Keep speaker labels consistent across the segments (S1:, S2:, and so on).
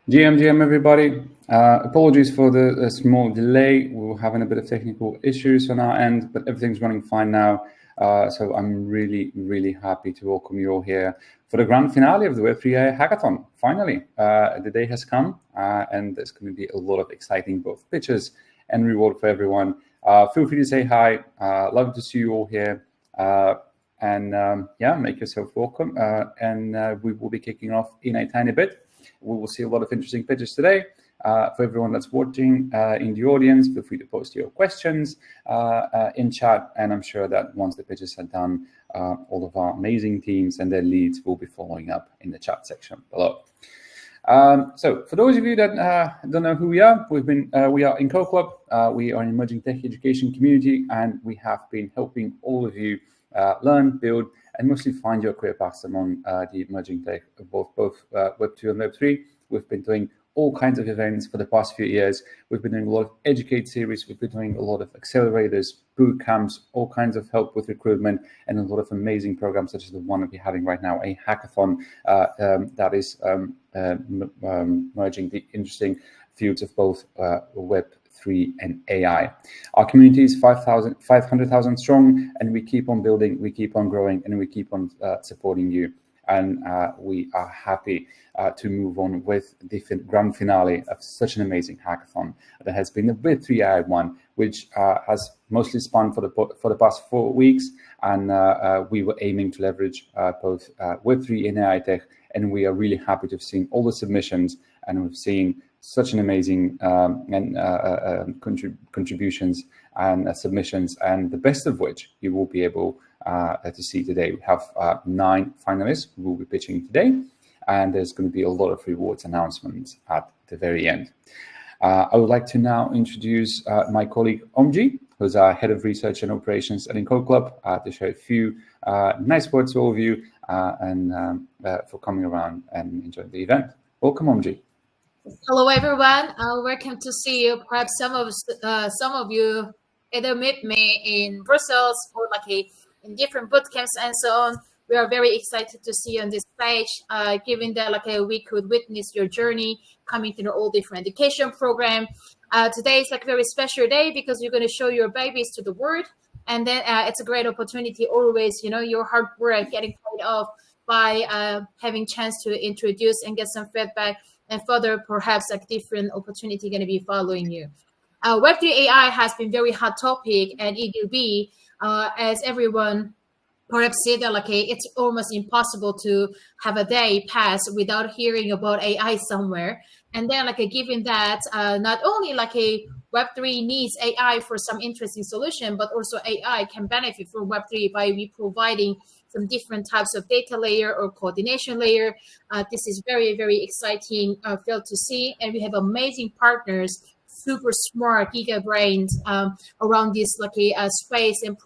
S1: GM everybody. Apologies for the small delay. We were having a bit of technical issues on our end, but everything's running fine now. So I'm really happy to welcome you all here for the grand finale of the Web3 Hackathon. Finally, the day has come, and there's going to be a lot of exciting both pitches and reward for everyone. Feel free to say hi. Love to see you all here. Yeah, make yourself welcome. We will be kicking off in a tiny bit. We will see a lot of interesting pitches today. For everyone that's watching in the audience, feel free to post your questions in chat. And I'm sure that once the pitches are done, all of our amazing teams and their leads will be following up in the chat section below. So for those of you that don't know who we are, we are Encode Club. We are an emerging tech education community, and we have been helping all of you learn, build, and mostly find your career paths among the emerging tech of both Web2 and Web3. We've been doing all kinds of events for the past few years. We've been doing a lot of Educate series. We've been doing a lot of accelerators, boot camps, all kinds of help with recruitment, and a lot of amazing programs such as the one that we're having right now, a hackathon that is merging the interesting fields of both Web3 and AI. Our community is 500,000 strong, and we keep on building, we keep on growing, and we keep on supporting you. And we are happy to move on with the grand finale of such an amazing hackathon that has been the Web3 AI one, which has mostly spun for the past 4 weeks. And we were aiming to leverage both Web3 and AI tech, and we are really happy to have seen all the submissions, and we've seen such an amazing contributions and submissions, and the best of which you will be able to see today. We have 9 finalists who will be pitching today, and there's going to be a lot of rewards announcements at the very end. I would like to now introduce my colleague Omji, who's our head of research and operations at Encode Club, to share a few nice words to all of you and for coming around and enjoying the event. Welcome, Omji.
S2: Hello, everyone. Welcome to see you. Perhaps some of you either meet me in Brussels or in different bootcamps and so on. We are very excited to see you on this stage, given that we could witness your journey coming through all different education program. Today is a very special day because you're going to show your babies to the world, and then it's a great opportunity always, your hard work getting paid off by having chance to introduce and get some feedback, and further perhaps different opportunity going to be following you. Web3 AI has been very hot topic, and it will be, as everyone perhaps said, that it's almost impossible to have a day pass without hearing about AI somewhere. And then given that not only Web3 needs AI for some interesting solution, but also AI can benefit from Web3 by providing some different types of data layer or coordination layer. This is very exciting field to see, and we have amazing partners, super smart giga brains around this space, and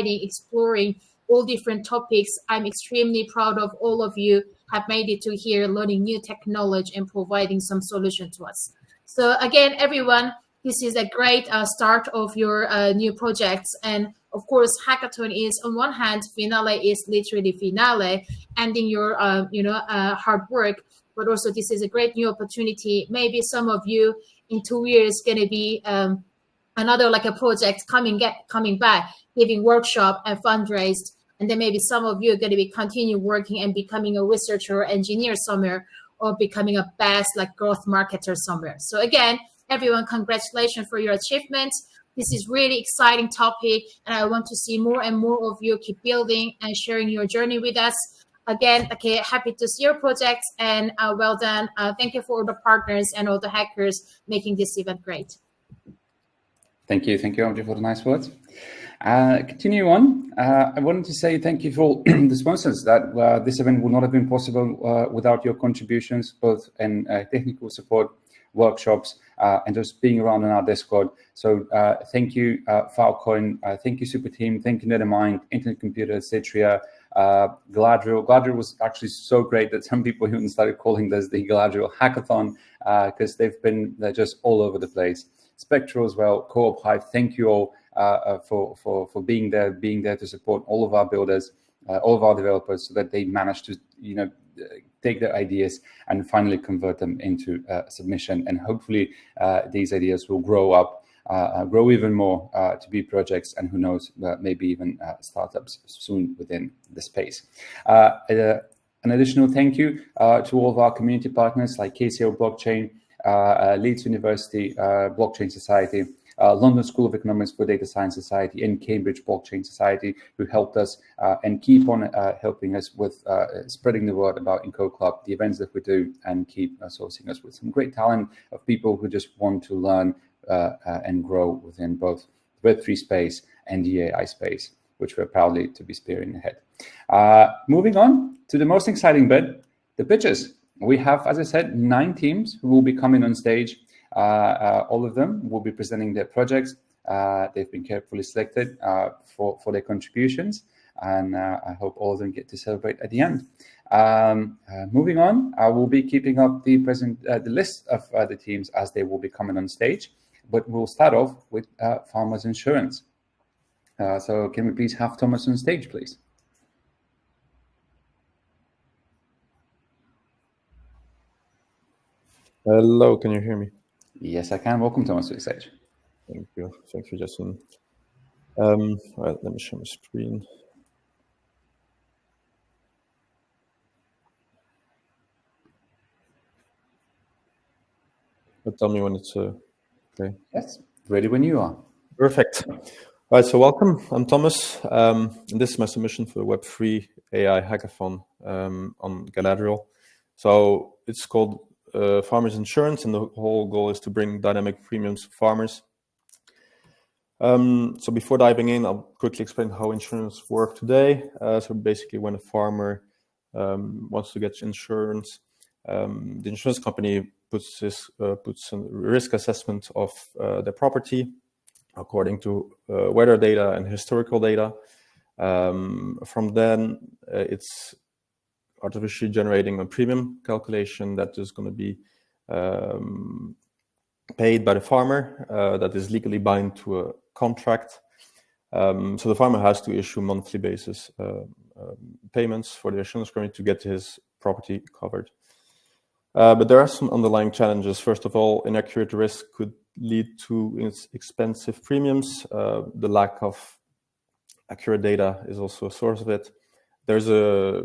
S2: exploring all different topics. I'm extremely proud of all of you have made it to here, learning new technology and providing some solution to us. So again, everyone, this is a great start of your new projects. And of course, hackathon is on one hand, finale is literally finale, ending your hard work. But also, this is a great new opportunity. Maybe some of you in 2 years going to be another a project coming back, giving workshop and fundraised. And then maybe some of you are going to be continue working and becoming a researcher or engineer somewhere, or becoming a best growth marketer somewhere. So again, everyone, congratulations for your achievements. This is really exciting topic, and I want to see more and more of you keep building and sharing your journey with us. Again, happy to see your projects, and well done. Thank you for all the partners and all the hackers making this event great.
S1: Thank you, Omji, for the nice words. Continue on. I wanted to say thank you for all the sponsors. That this event would not have been possible without your contributions, both in technical support, workshops, and just being around on our Discord. So thank you, Filecoin. Thank you, Super Team. Thank you, Nethermind, Internet Computer, Citrea, Galadriel. Galadriel was actually so great that some people even started calling this the Galadriel Hackathon because they're just all over the place. Spectral as well, Coophive. Thank you all for being there to support all of our builders, all of our developers, so that they manage to take their ideas and finally convert them into submission. And hopefully these ideas will grow up, grow even more to be projects, and who knows, maybe even startups soon within the space. An additional thank you to all of our community partners like KCO Blockchain, Leeds University Blockchain Society, London School of Economics for Data Science Society, and Cambridge Blockchain Society, who helped us and keep on helping us with spreading the word about Encode Club, the events that we do, and keep sourcing us with some great talent of people who just want to learn and grow within both the Web3 space and the AI space, which we're proudly to be spearing ahead. Moving on to the most exciting bit, the pitches. We have, as I said, 9 teams who will be coming on stage. All of them will be presenting their projects. They've been carefully selected for their contributions, and I hope all of them get to celebrate at the end. Moving on, I will be keeping up the list of the teams as they will be coming on stage, but we'll start off with Farmers Insurance. So can we please have Thomas on stage, please?
S3: Hello, can you hear me?
S1: Yes, I can. Welcome, Thomas, to the stage.
S3: Thank you, Justin. All right, let me share my screen. Tell me when it's okay.
S1: Yes, ready when you are.
S3: Perfect. All right, so welcome. I'm Thomas, and this is my submission for the Web3 AI Hackathon on Galadriel. So it's called Farmers Insurance, and the whole goal is to bring dynamic premiums to farmers. So before diving in, I'll quickly explain how insurance works today. So basically, when a farmer wants to get insurance, the insurance company puts a risk assessment of their property according to weather data and historical data. From then, it's artificially generating a premium calculation that is going to be paid by the farmer, that is legally bound to a contract. So the farmer has to issue monthly basis payments for the insurance company to get his property covered. But there are some underlying challenges. First of all, inaccurate risk could lead to expensive premiums. The lack of accurate data is also a source of it. There's a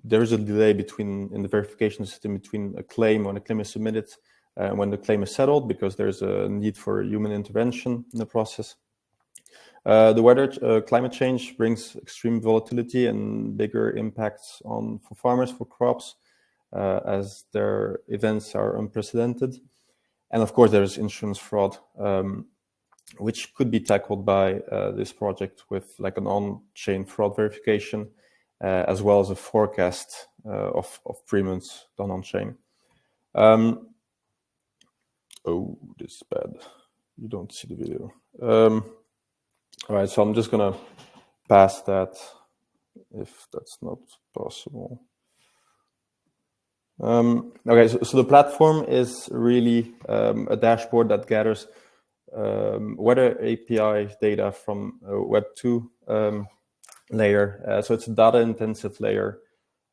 S3: delay in the verification system between a claim when a claim is submitted and when the claim is settled, because there's a need for human intervention in the process. The weather, climate change brings extreme volatility and bigger impacts for farmers, for crops, as their events are unprecedented. And of course, there's insurance fraud, which could be tackled by this project with like an on-chain fraud verification, as well as a forecast of premiums done on-chain. Oh, this is bad. You don't see the video. All right, so I'm just going to pass that if that's not possible. Okay, so the platform is really a dashboard that gathers weather API data from a Web 2 layer. So it's a data-intensive layer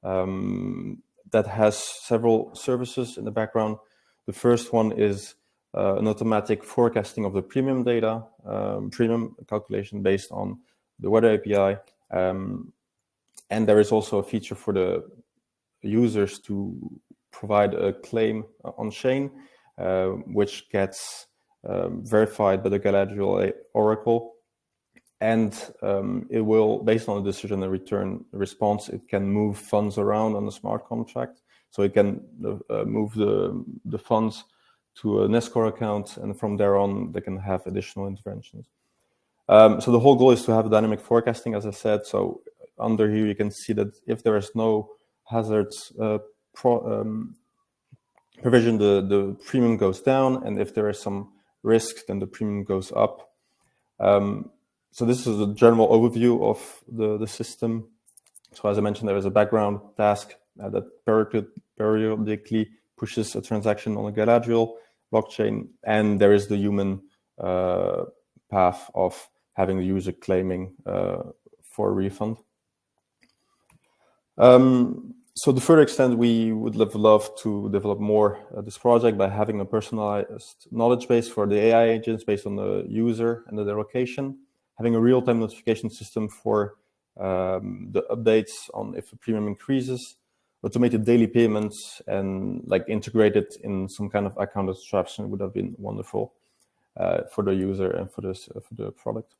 S3: that has several services in the background. The first one is an automatic forecasting of the premium data, premium calculation based on the weather API. And there is also a feature for the users to provide a claim on-chain, which gets verified by the Galadriel Oracle. And it will, based on the decision and return response, it can move funds around on the smart contract. So it can move the funds to an escrow account, and from there on, they can have additional interventions. So the whole goal is to have dynamic forecasting, as I said. So under here, you can see that if there is no hazards provision, the premium goes down, and if there is some risk, then the premium goes up. So this is a general overview of the system. So as I mentioned, there is a background task that periodically pushes a transaction on a Galadriel blockchain, and there is the human path of having the user claiming for a refund. So to further extent, we would love to develop more this project by having a personalized knowledge base for the AI agents based on the user and their location, having a real-time notification system for the updates on if the premium increases, automated daily payments, and like integrate it in some kind of account abstraction would have been wonderful for the user and for the product.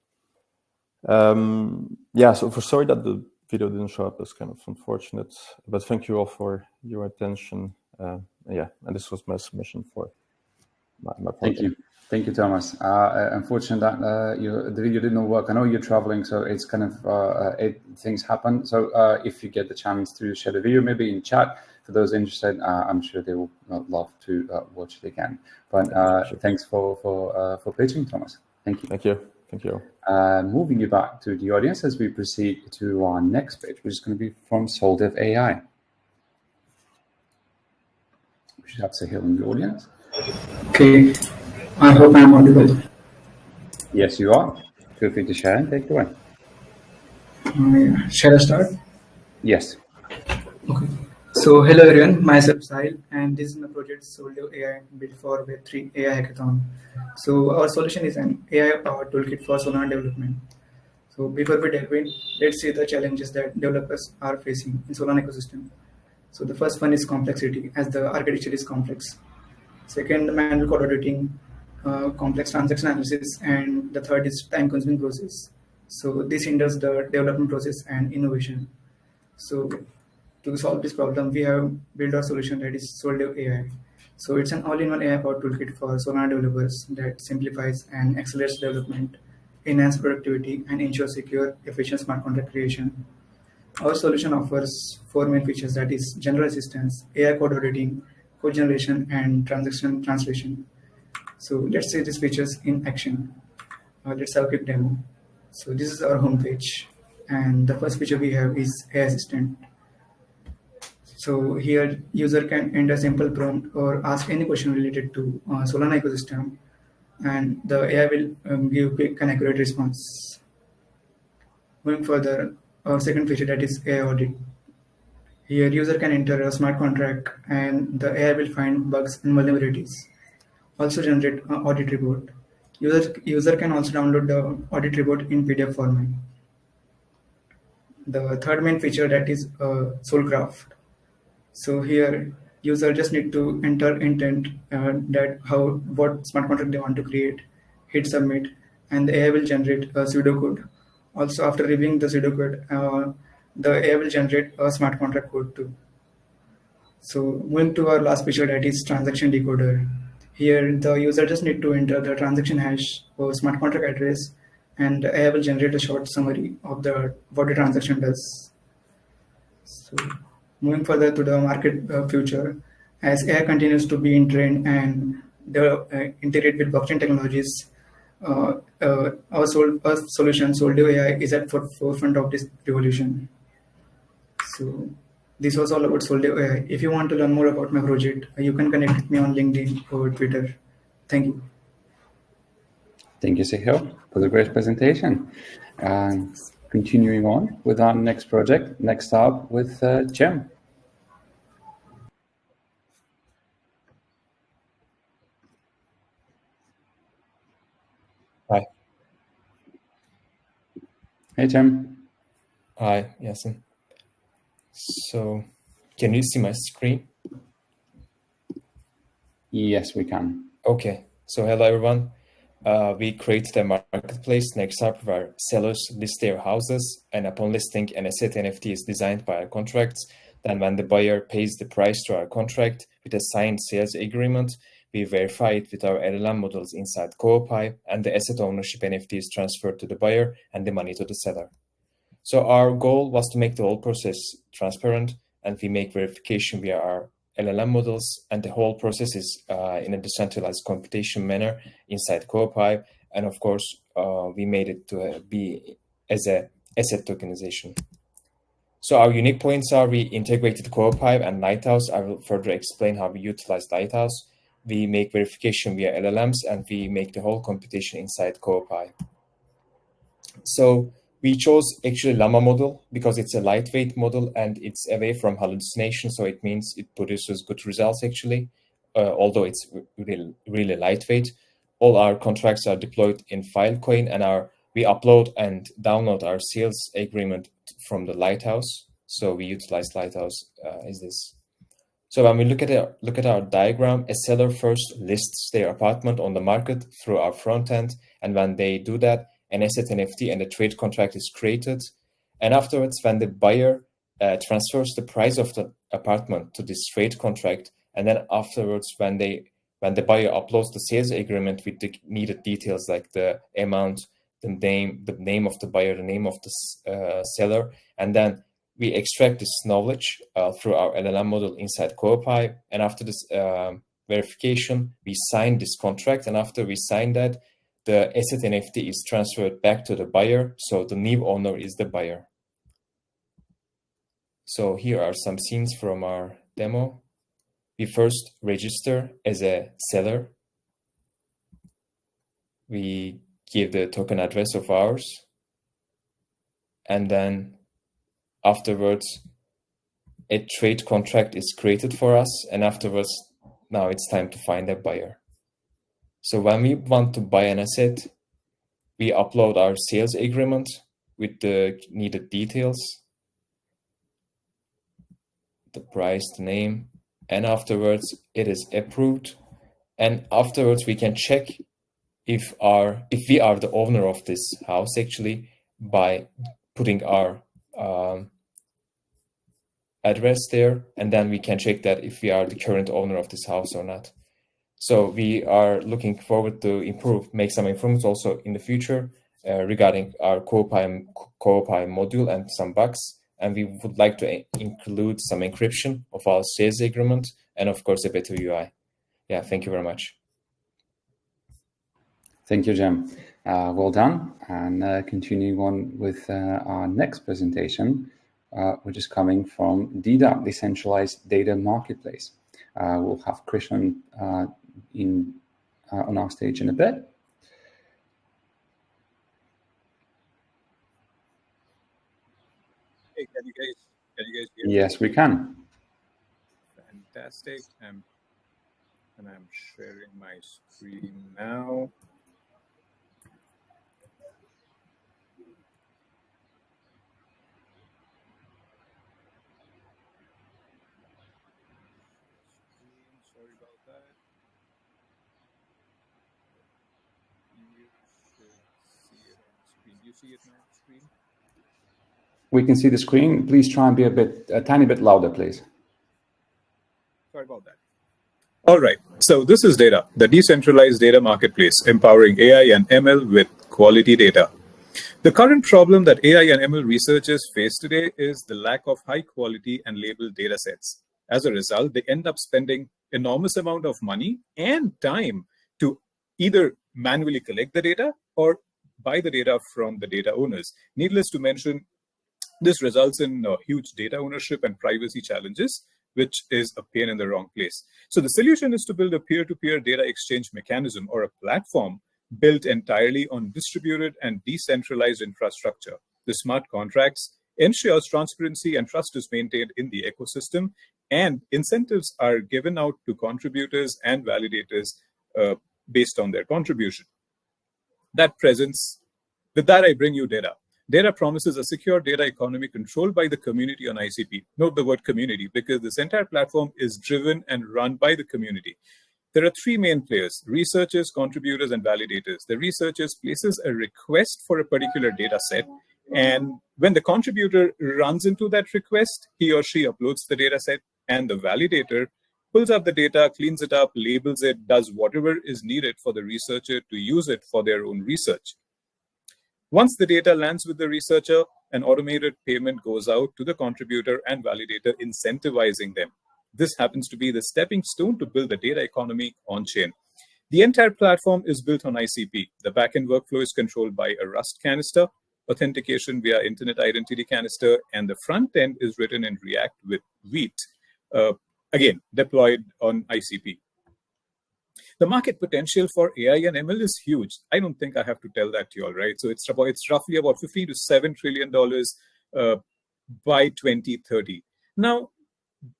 S3: Yeah, so sorry that the video didn't show up. It's kind of unfortunate, but thank you all for your attention. Yeah, and this was my submission for my project.
S1: Thank you, Thomas. Unfortunate that the video didn't work. I know you're traveling, so it's kind of things happen. So if you get the chance to share the video, maybe in chat, for those interested, I'm sure they will love to watch it again. But thanks for pitching, Thomas. Thank you.
S3: Thank you. Thank you.
S1: Moving you back to the audience as we proceed to our next page, which is going to be from SolDev AI. We should have Sahil in the audience.
S4: Okay, I hope I'm audible.
S1: Yes, you are. Feel free to share and take it away.
S4: Shall I start?
S1: Yes.
S4: Okay. So hello everyone, myself Sahil, and this is my project SolDev AI built for Web3 AI Hackathon. So our solution is an AI-powered toolkit for Solana development. So before we delve in, let's see the challenges that developers are facing in Solana ecosystem. So the first one is complexity, as the architecture is complex. Second, manual code auditing, complex transaction analysis, and the third is time-consuming process. So this hinders the development process and innovation. So to solve this problem, we have built a solution that is SolDev AI. So it's an all-in-one AI-powered toolkit for Solana developers that simplifies and accelerates development, enhances productivity, and ensures secure, efficient smart contract creation. Our solution offers 4 main features, that is general assistance, AI code auditing, code generation, and transaction translation. So let's see these features in action. Let's have a quick demo. So this is our homepage, and the first feature we have is AI Assistant. So here user can enter a simple prompt or ask any question related to Solana ecosystem, and the AI will give quick and accurate response. Going further, our second feature, that is AI Audit. Here user can enter a smart contract and the AI will find bugs and vulnerabilities. Also generate an audit report. User can also download the audit report in PDF format. The third main feature, that is Sol Graph. So here user just need to enter intent, what smart contract they want to create, hit submit, and the AI will generate a pseudocode. Also, after reviewing the pseudocode, the AI will generate a smart contract code too. So moving to our last feature, that is transaction decoder. Here the user just need to enter the transaction hash or smart contract address, and the AI will generate a short summary of what the transaction does. So moving further to the market future, as AI continues to be in trend and integrate with blockchain technologies, our solution SolDev AI is at the forefront of this revolution. So this was all about SolDev AI. If you want to learn more about my project, you can connect with me on LinkedIn or Twitter. Thank you.
S1: Thank you, Sahil, for the great presentation. And continuing on with our next project, NexArb with Jem.
S5: Hi.
S1: Hey, Jem.
S5: Hi, Yasin. So, can you see my screen?
S1: Yes, we can.
S5: Okay. So, hello, everyone. We created a marketplace, NexArb, where sellers list their houses, and upon listing, an asset NFT is designed by our contracts. Then when the buyer pays the price to our contract with a signed sales agreement, we verify it with our LLM models inside Coophive, and the asset ownership NFT is transferred to the buyer and the money to the seller. So our goal was to make the whole process transparent, and we make verification via our LLM models, and the whole process is in a decentralized computation manner inside Coophive. And of course, we made it to be as a asset tokenization. So our unique points are we integrated Coophive and Lighthouse. I will further explain how we utilize Lighthouse. We make verification via LLMs, and we make the whole computation inside Coophive. So We chose actually Llama model because it's a lightweight model and it's away from hallucination. So it means it produces good results actually, although it's really lightweight. All our contracts are deployed in Filecoin, and we upload and download our sales agreement from the Lighthouse. So we utilize Lighthouse as this. So when we look at our diagram, a seller first lists their apartment on the market through our front end, and when they do that, an asset NFT and a trade contract is created. And afterwards, when the buyer transfers the price of the apartment to this trade contract, and then afterwards, when the buyer uploads the sales agreement with the needed details like the amount, the name of the buyer, the name of the seller, and then we extract this knowledge through our LLM model inside Coophive. And after this verification, we sign this contract. And after we sign that, the asset NFT is transferred back to the buyer. So the new owner is the buyer. So here are some scenes from our demo. We first register as a seller. We give the token address of ours. And then afterwards, a trade contract is created for us. And afterwards, now it's time to find a buyer. So when we want to buy an asset, we upload our sales agreement with the needed details, the price, the name, and afterwards it is approved. And afterwards we can check if we are the owner of this house actually by putting our address there, and then we can check that if we are the current owner of this house or not. So we are looking forward to make some improvements also in the future regarding our Coophive module and some bugs. And we would like to include some encryption of our sales agreement and of course a better UI. Yeah, thank you very much.
S1: Thank you, Jem. Well done. And continuing on with our next presentation, which is coming from DeDa, Decentralized Data Marketplace. We'll have Krishan on our stage in a bit.
S6: Hey, can you guys hear me?
S1: Yes, we can.
S6: Fantastic. And I'm sharing my screen now. Sorry about that. You should see it on the screen. Do you see it now on the screen?
S1: We can see the screen. Please try and be a tiny bit louder, please.
S6: Sorry about that. All right. So this is DeDa, the decentralized data marketplace, empowering AI and ML with quality data. The current problem that AI and ML researchers face today is the lack of high quality and labeled data sets. As a result, they end up spending enormous amount of money and time to either manually collect the data or buy the data from the data owners. Needless to mention, this results in huge data ownership and privacy challenges, which is a pain in the wrong place. So the solution is to build a peer-to-peer data exchange mechanism or a platform built entirely on distributed and decentralized infrastructure. The smart contracts ensures transparency and trust is maintained in the ecosystem, and incentives are given out to contributors and validators based on their contribution. With that, I bring you DeDa. DeDa promises a secure data economy controlled by the community on ICP. Note the word community, because this entire platform is driven and run by the community. There are three main players: researchers, contributors, and validators. The researchers places a request for a particular data set, and when the contributor runs into that request, he or she uploads the data set, and the validator pulls up the data, cleans it up, labels it, does whatever is needed for the researcher to use it for their own research. Once the data lands with the researcher, an automated payment goes out to the contributor and validator, incentivizing them. This happens to be the stepping stone to build the data economy on-chain. The entire platform is built on ICP. The backend workflow is controlled by a Rust canister, authentication via Internet Identity Canister, and the front end is written in React with Vite, again, deployed on ICP. The market potential for AI and ML is huge. I don't think I have to tell that to you all, right? So it's roughly about $15 to $7 trillion by 2030. Now,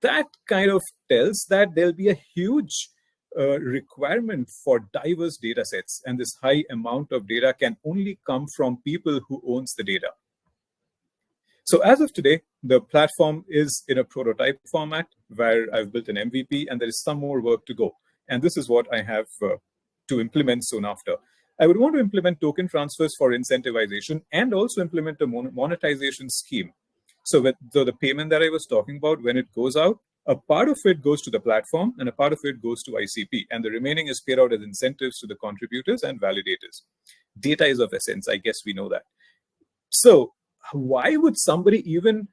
S6: that kind of tells that there'll be a huge requirement for diverse data sets, and this high amount of data can only come from people who owns the data. So as of today, the platform is in a prototype format where I've built an MVP, and there is some more work to go. And this is what I have to implement soon after. I would want to implement token transfers for incentivization and also implement a monetization scheme. So the payment that I was talking about, when it goes out, a part of it goes to the platform and a part of it goes to ICP, and the remaining is paid out as incentives to the contributors and validators. Data is of essence. I guess we know that. So why would somebody even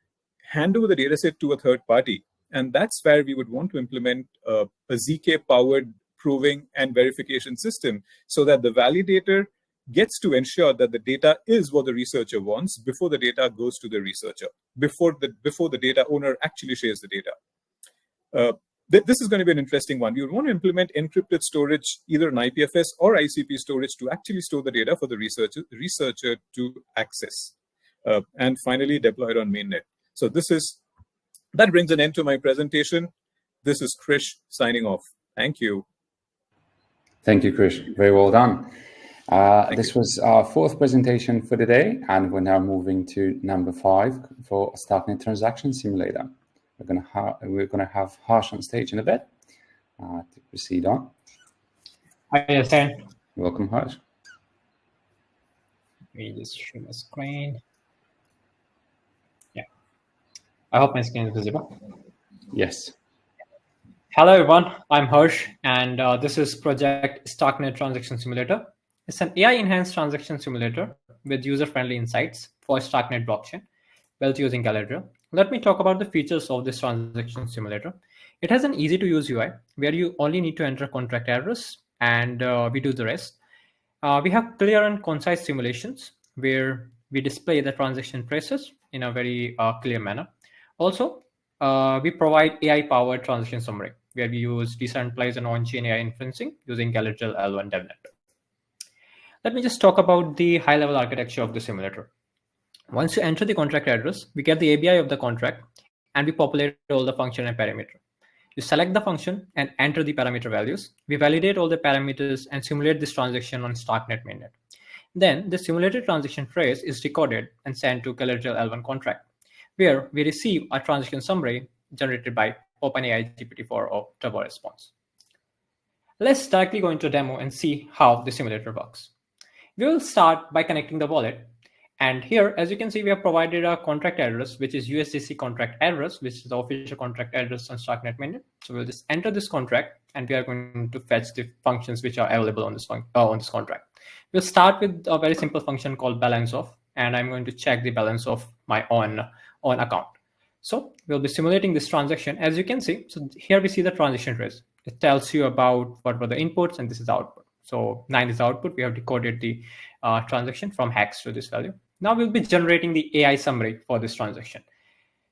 S6: hand over the dataset to a third party? And that's where we would want to implement a ZK-powered proving and verification system so that the validator gets to ensure that the data is what the researcher wants before the data goes to the researcher, before the data owner actually shares the data. This is going to be an interesting one. You would want to implement encrypted storage, either an IPFS or ICP storage, to actually store the data for the researcher to access. And finally, deploy it on mainnet. So that brings an end to my presentation. This is Krish signing off. Thank you.
S1: Thank you, Krish. Very well done. This was our fourth presentation for the day, and we're now moving to number 5 for Starknet Txn Simulator. We're gonna have Harsh on stage in a bit to proceed on.
S7: Hi, Stan.
S1: Welcome, Harsh.
S7: Let me just share my screen. Yeah, I hope my screen is visible.
S1: Yes.
S7: Hello, everyone. I'm Harsh, and this is Project Starknet Txn Simulator. It's an AI-enhanced transaction simulator with user-friendly insights for Starknet blockchain, built using Galadriel. Let me talk about the features of this transaction simulator. It has an easy-to-use UI where you only need to enter contract address, and we do the rest. We have clear and concise simulations where we display the transaction traces in a very clear manner. Also, we provide AI-powered transaction summary where we use decentralized and on-chain AI inferencing using Galadriel L1 DevNet. Let me just talk about the high-level architecture of the simulator. Once you enter the contract address, we get the ABI of the contract, and we populate all the function and parameter. You select the function and enter the parameter values. We validate all the parameters and simulate this transaction on Starknet mainnet. Then the simulated transaction trace is recorded and sent to Galadriel L1 contract, where we receive a transaction summary generated by OpenAI GPT-4 or Turbo Response. Let's directly go into a demo and see how the simulator works. We will start by connecting the wallet. And here, as you can see, we have provided a contract address, which is USDC contract address, which is the official contract address on Starknet mainnet. So we'll just enter this contract, and we are going to fetch the functions which are available on this contract. We'll start with a very simple function called balance of, and I'm going to check the balance of my own account. So we'll be simulating this transaction. As you can see, so here we see the transaction trace. It tells you about what were the inputs, and this is the output. So 9 is the output. We have decoded the transaction from hex to this value. Now we'll be generating the AI summary for this transaction.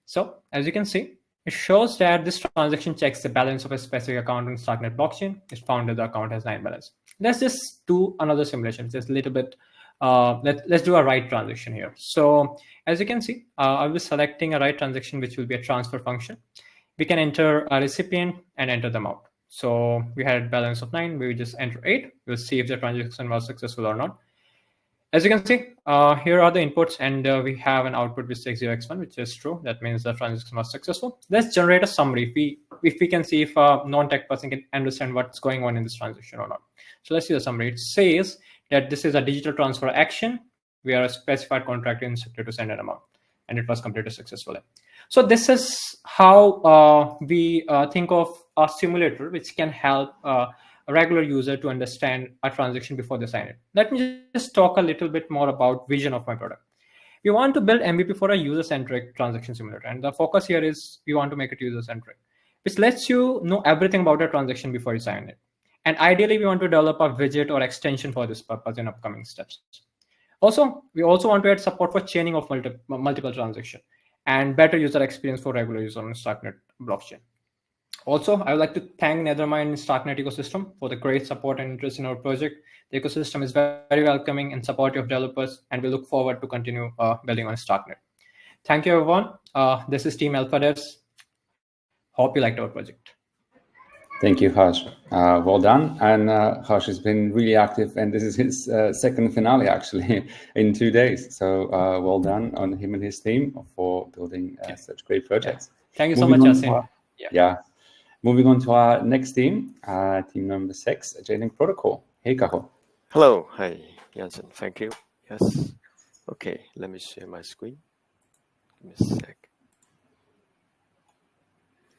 S7: So as you can see, it shows that this transaction checks the balance of a specific account on Starknet blockchain. It's found that the account has 9 balance. Let's just do another simulation. Just a little bit. Let's do a write transaction here. So as you can see, I'll be selecting a write transaction, which will be a transfer function. We can enter a recipient and enter the amount. So we had a balance of 9. We will just enter 8. We'll see if the transaction was successful or not. As you can see, here are the inputs, and we have an output which takes 0x1, which is true. That means the transaction was successful. Let's generate a summary if we can see if a non-tech person can understand what's going on in this transaction or not. So let's see the summary. It says that this is a digital transfer action where a specified contract is instructed to send an amount, and it was completed successfully. So this is how we think of a simulator which can help a regular user to understand a transaction before they sign it. Let me just talk a little bit more about vision of my product. We want to build MVP for a user-centric transaction simulator, and the focus here is we want to make it user-centric, which lets you know everything about a transaction before you sign it. And ideally, we want to develop a widget or extension for this purpose in upcoming steps. Also, we also want to add support for chaining of multiple transactions and better user experience for regular users on Starknet blockchain. Also, I would like to thank Nethermind and Starknet ecosystem for the great support and interest in our project. The ecosystem is very welcoming and supportive of developers, and we look forward to continue building on Starknet. Thank you, everyone. This is Team Alpha Devs. Hope you liked our project.
S1: Thank you, Harsh. Well done. And Harsh has been really active, and this is his second finale, actually, in 2 days. So well done on him and his team for building such great projects.
S7: Yeah. Thank you so much, Yasin.
S1: Yeah. Moving on to our next team, team number 6, Agentic Protocol. Hey, Kaho.
S8: Hello. Hi, Jansen. Thank you. Yes. Okay, let me share my screen. Give me a sec.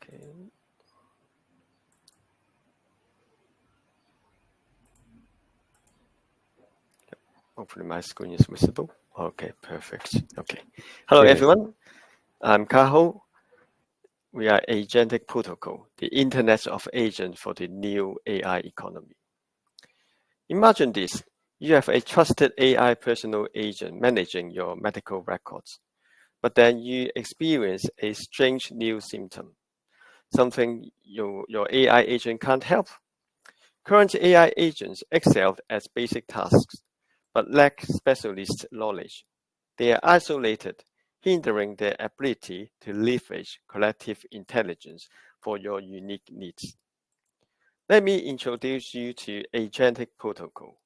S8: Okay. Hopefully my screen is visible. Okay, perfect. Okay. Hello, everyone. I'm Kaho. We are Agentic Protocol, the Internet of Agents for the new AI economy. Imagine this. You have a trusted AI personal agent managing your medical records, but then you experience a strange new symptom, something your AI agent can't help. Current AI agents excel at basic tasks, but lack specialist knowledge. They are isolated, hindering their ability to leverage collective intelligence for your unique needs. Let me introduce you to Agentic Protocol.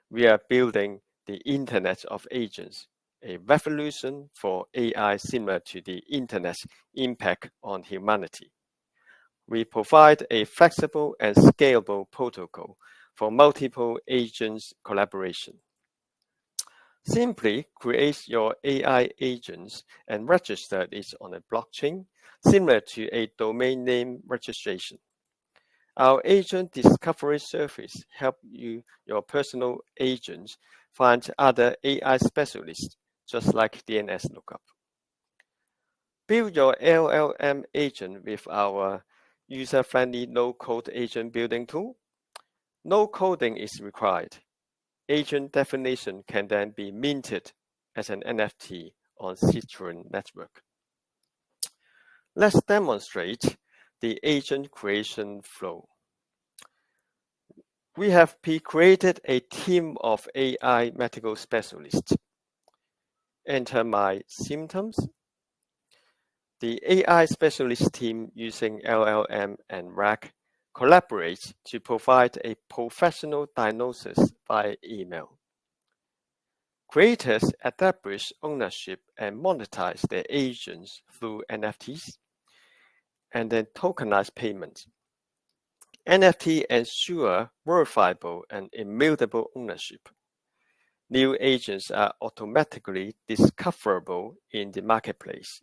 S8: We are building the Internet of Agents, a revolution for AI similar to the Internet's impact on humanity. We provide a flexible and scalable protocol for multiple agents collaboration. Simply create your AI agents and register it on a blockchain, similar to a domain name registration. Our agent discovery service helps your personal agents find other AI specialists, just like DNS lookup. Build your LLM agent with our user-friendly no-code agent building tool. No coding is required. Agent definition can then be minted as an NFT on Citrea network. Let's demonstrate the agent creation flow. We have pre-created a team of AI medical specialists. Enter my symptoms. The AI specialist team using LLM and RAG collaborates to provide a professional diagnosis by email. Creators establish ownership and monetize their agents through NFTs, and then tokenize payment. NFT ensure verifiable and immutable ownership. New agents are automatically discoverable in the marketplace.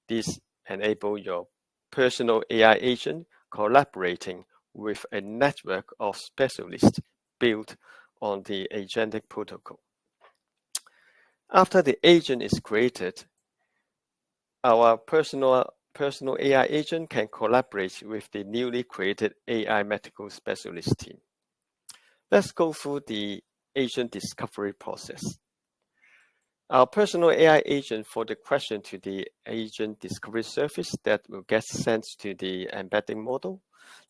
S8: This enables your personal AI agent collaborating with a network of specialists built on the Agentic Protocol. After the agent is created, our personal AI agent can collaborate with the newly created AI medical specialist team. Let's go through the agent discovery process. Our personal AI agent for the question to the agent discovery service that will get sent to the embedding model.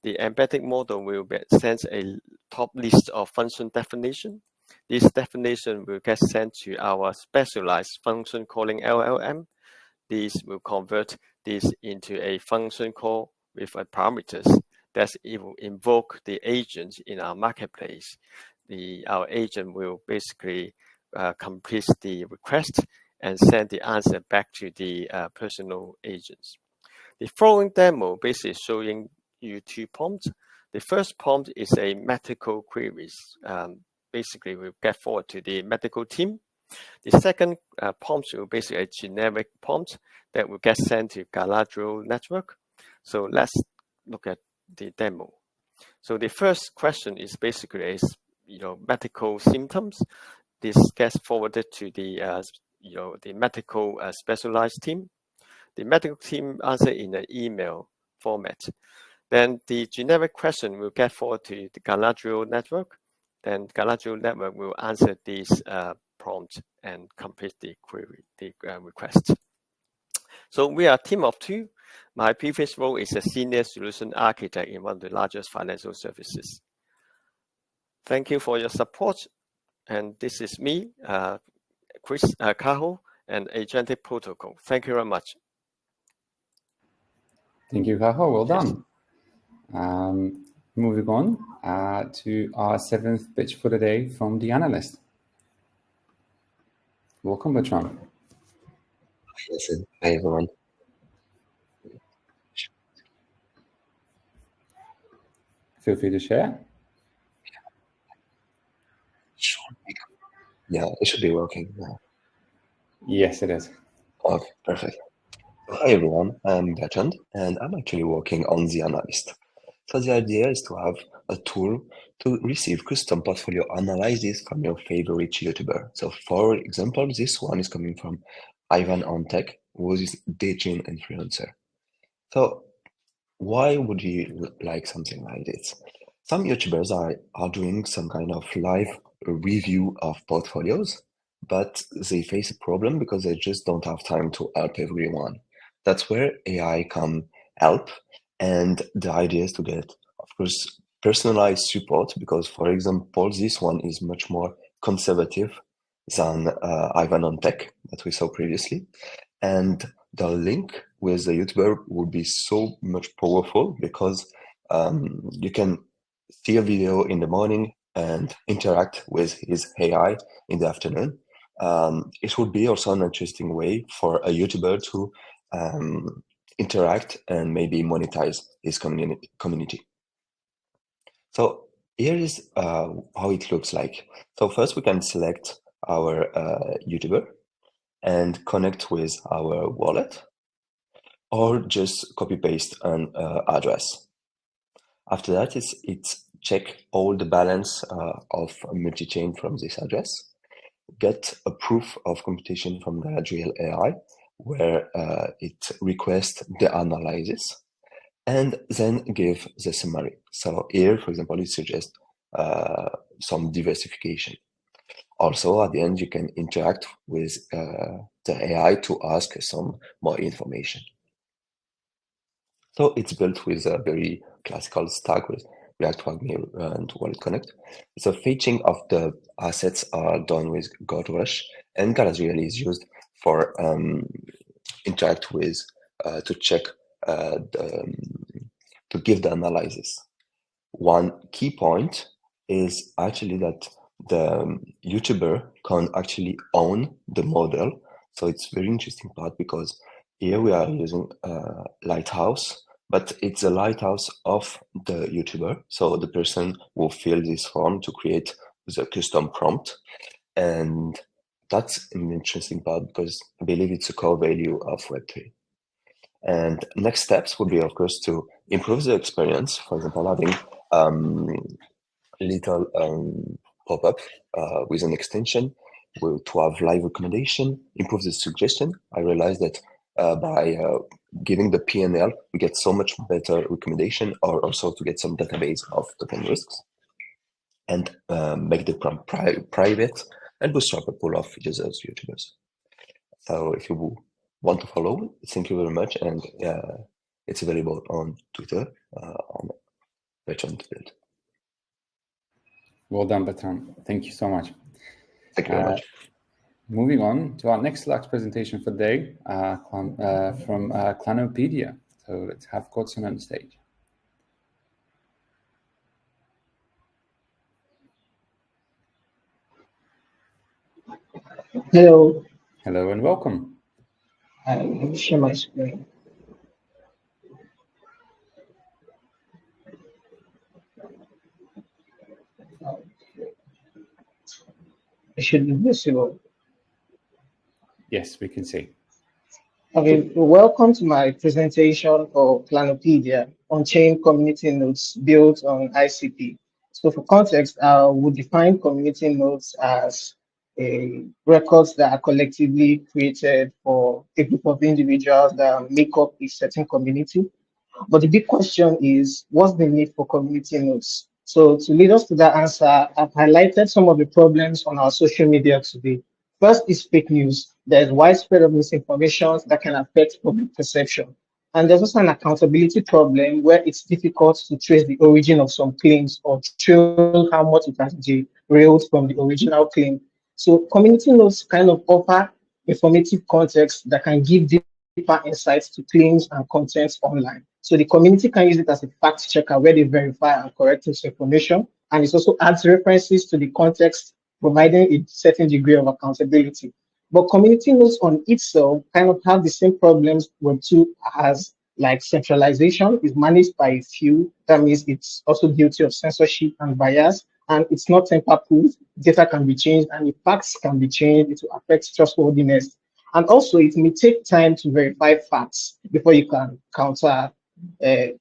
S8: The embedding model will send a top list of function definition. This definition will get sent to our specialized function calling LLM. This will convert this into a function call with a parameters that it will invoke the agent in our marketplace. Our agent will basically complete the request and send the answer back to the personal agents. The following demo basically showing you 2 prompts. The first prompt is a medical queries. Basically, we'll get forward to the medical team. The second prompt will basically a generic prompt that will get sent to Galadriel network. So let's look at the demo. So the first question is basically medical symptoms. This gets forwarded to the medical specialized team. The medical team answer in an email format. Then the generic question will get forwarded to the Galadriel network. Then Galadriel network will answer this prompt and complete the query, the request. So we are a team of 2. My previous role is a senior solution architect in one of the largest financial services. Thank you for your support. And this is me, Chris Cajo, and Agentic Protocol. Thank you very much.
S1: Thank you, Cajo. Well done. Moving on to our 7th pitch for the day from the Analyst. Welcome, Bertrand.
S9: Listen, hi everyone.
S1: Feel free to share.
S9: Yeah, it should be working now.
S1: Yes, it is.
S9: Okay, perfect. Hi everyone, I'm Bertrand, and I'm actually working on the Analyst. So the idea is to have a tool to receive custom portfolio analysis from your favorite YouTuber. So for example, this one is coming from Ivan Ontek, who is dating influencer. So why would you like something like this? Some YouTubers are doing some kind of live review of portfolios, but they face a problem because they just don't have time to help everyone. That's where AI can help. And the idea is to get, of course, personalized support because, for example, this one is much more conservative than Ivan Ontek that we saw previously. And the link with the YouTuber would be so much powerful because you can see a video in the morning and interact with his AI in the afternoon. It would be also an interesting way for a YouTuber to interact and maybe monetize his community. So here is how it looks like. So first we can select our YouTuber and connect with our wallet, or just copy paste an address. After that, it's check all the balance of multi-chain from this address, get a proof of computation from Galadriel AI, where it requests the analysis, and then give the summary. So here, for example, it suggests some diversification. Also, at the end, you can interact with the AI to ask some more information. So it's built with a very classical stack with React, Wagner, and Wallet Connect. So fetching of the assets are done with GoldRush, and Galadriel is used for interact with to check to give the analysis. One key point is actually that the YouTuber can actually own the model. So it's very interesting part because here we are using Lighthouse, but it's a lighthouse of the YouTuber. So the person will fill this form to create the custom prompt. And that's an interesting part because I believe it's a core value of Web3. And next steps would be, of course, to improve the experience. For example, having little pop-up with an extension to have live recommendation, improve the suggestion. I realized that by giving the PNL, we get so much better recommendation, or also to get some database of token risks, and make the prompt private and bootstrap a pool of users, YouTubers. So if you want to follow, thank you very much, and it's available on Twitter on Bertrand Build.
S1: Well done, Bertrand. Thank you so much.
S9: Thank you very much.
S1: Moving on to our next Lux presentation for the day from Clanopedia. So let's have Godson on stage.
S10: Hello.
S1: Hello and welcome.
S10: Let me share my screen. It should be visible.
S1: Yes, we can see.
S10: Okay, welcome to my presentation for Clanopedia, on-chain community nodes built on ICP. So for context, we define community nodes as records that are collectively created for a group of individuals that make up a certain community. But the big question is, what's the need for community nodes? So to lead us to that answer, I've highlighted some of the problems on our social media today. First is fake news. There's widespread of misinformation that can affect public perception. And there's also an accountability problem where it's difficult to trace the origin of some claims or trail how much it has derailed from the original claim. So community nodes kind of offer informative context that can give deeper insights to claims and contents online. So the community can use it as a fact checker where they verify and correct this information. And it also adds references to the context, providing a certain degree of accountability. But community nodes on itself kind of have the same problems Web2 has, like centralization is managed by a few. That means it's also guilty of censorship and bias, and it's not tamper-proof. Data can be changed, and if facts can be changed, it will affect trustworthiness. And also, it may take time to verify facts before you can counter a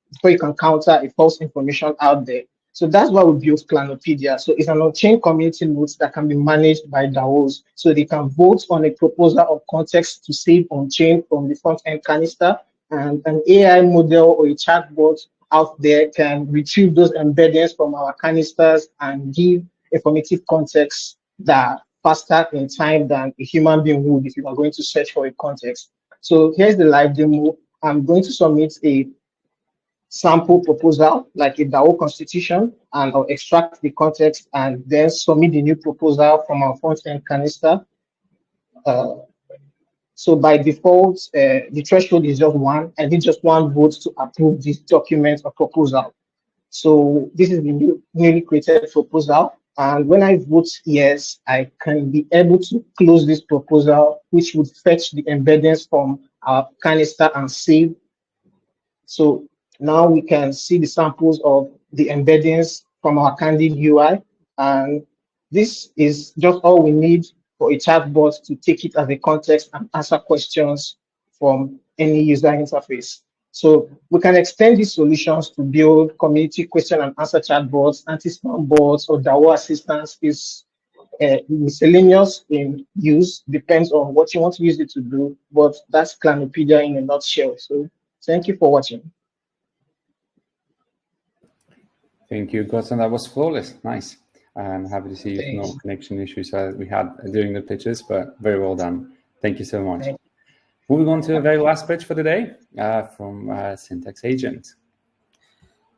S10: false information out there. So that's why we built Clanopedia. So it's an on-chain community nodes that can be managed by DAOs. So they can vote on a proposal of context to save on-chain from the front-end canister, and an AI model or a chatbot out there can retrieve those embeddings from our canisters and give informative context that are faster in time than a human being would if you are going to search for a context. So here's the live demo. I'm going to submit a sample proposal, like a DAO constitution, and I'll extract the context and then submit the new proposal from our front-end canister. So by default, the threshold is just 1. I need just 1 vote to approve this document or proposal. So this is the newly created proposal. And when I vote yes, I can be able to close this proposal, which would fetch the embeddings from our canister and save. So now we can see the samples of the embeddings from our Candid UI. And this is just all we need for a chatbot to take it as a context and answer questions from any user interface. So we can extend these solutions to build community question and answer chatbots, anti-spam bots, or DAO assistance. Is miscellaneous in use, depends on what you want to use it to do, but that's Clanopedia in a nutshell. So thank you for watching.
S1: Thank you, Gotson. That was flawless. Nice. I'm happy to see
S10: Thanks.
S1: no connection issues we had during the pitches, but very well done. Thank you so much. Moving on to the very last pitch for the day from Syntax Agent.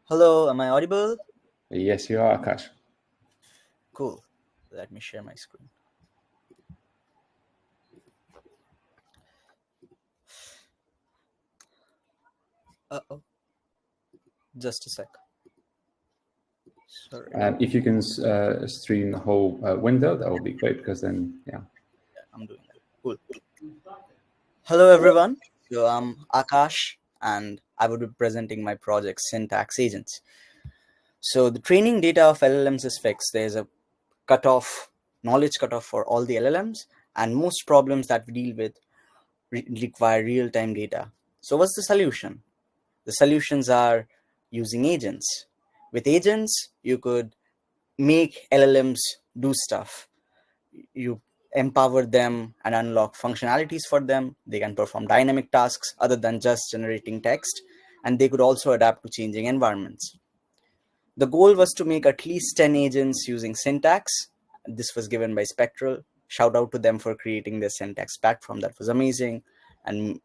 S11: Hello, am I audible?
S1: Yes, you are, Akash.
S11: Cool. Let me share my screen. Uh-oh. Just a sec. Sorry.
S1: If you can stream the whole window, that would be great, because then, yeah.
S11: I'm doing that. Cool. Hello, everyone. So I'm Akash, and I will be presenting my project, Syntax Agents. So the training data of LLMs is fixed. There's a cutoff, knowledge cutoff for all the LLMs, and most problems that we deal with require real-time data. So what's the solution? The solutions are using agents. With agents, you could make LLMs do stuff. You empower them and unlock functionalities for them. They can perform dynamic tasks other than just generating text, and they could also adapt to changing environments. The goal was to make at least 10 agents using Syntax. This was given by Spectral. Shout out to them for creating the Syntax platform. That was amazing. And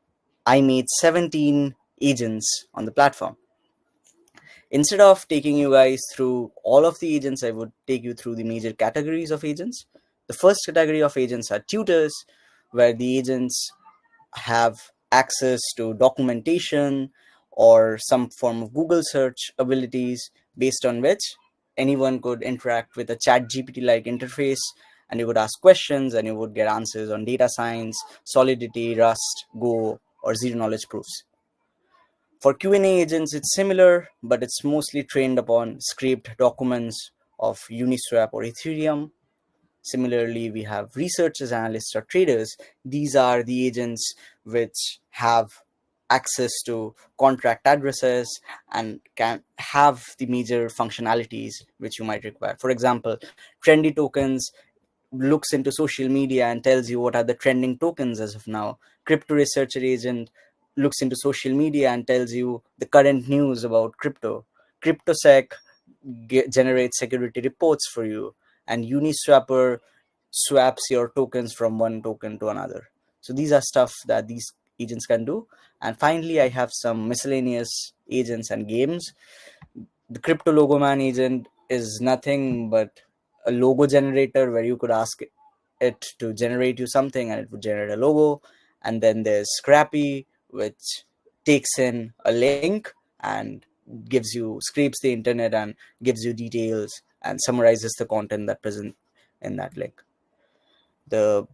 S11: I made 17 agents on the platform. Instead of taking you guys through all of the agents, I would take you through the major categories of agents. The first category of agents are tutors, where the agents have access to documentation or some form of Google search abilities, based on which anyone could interact with a ChatGPT-like interface, and you would ask questions and you would get answers on data science, Solidity, Rust, Go, or zero-knowledge proofs. For Q&A agents, it's similar, but it's mostly trained upon scraped documents of Uniswap or Ethereum. Similarly, we have researchers, analysts, or traders. These are the agents which have access to contract addresses and can have the major functionalities which you might require. For example, Trendy Tokens looks into social media and tells you what are the trending tokens as of now. Crypto Researcher Agent looks into social media and tells you the current news about crypto. CryptoSec generates security reports for you, and Uniswapper swaps your tokens from one token to another. So these are stuff that these agents can do. And finally, I have some miscellaneous agents and games. The Crypto Logo Man agent is nothing but a logo generator where you could ask it to generate you something and it would generate a logo. And then there's Scrappy, which takes in a link and scrapes the internet and gives you details and summarizes the content that present in that link. The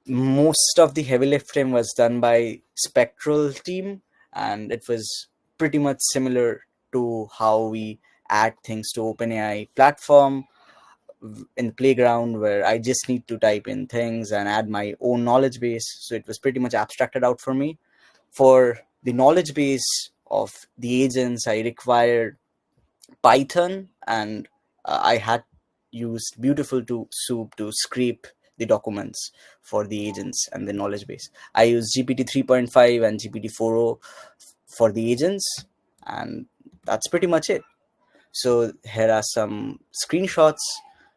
S11: most of the heavy lifting was done by Spectral team, and it was pretty much similar to how we add things to OpenAI platform in the playground, where I just need to type in things and add my own knowledge base. So it was pretty much abstracted out for me. For the knowledge base of the agents, I required Python, and I had used Beautiful to Soup to scrape the documents for the agents and the knowledge base. I used GPT 3.5 and GPT 4.0 for the agents, and that's pretty much it. So here are some screenshots.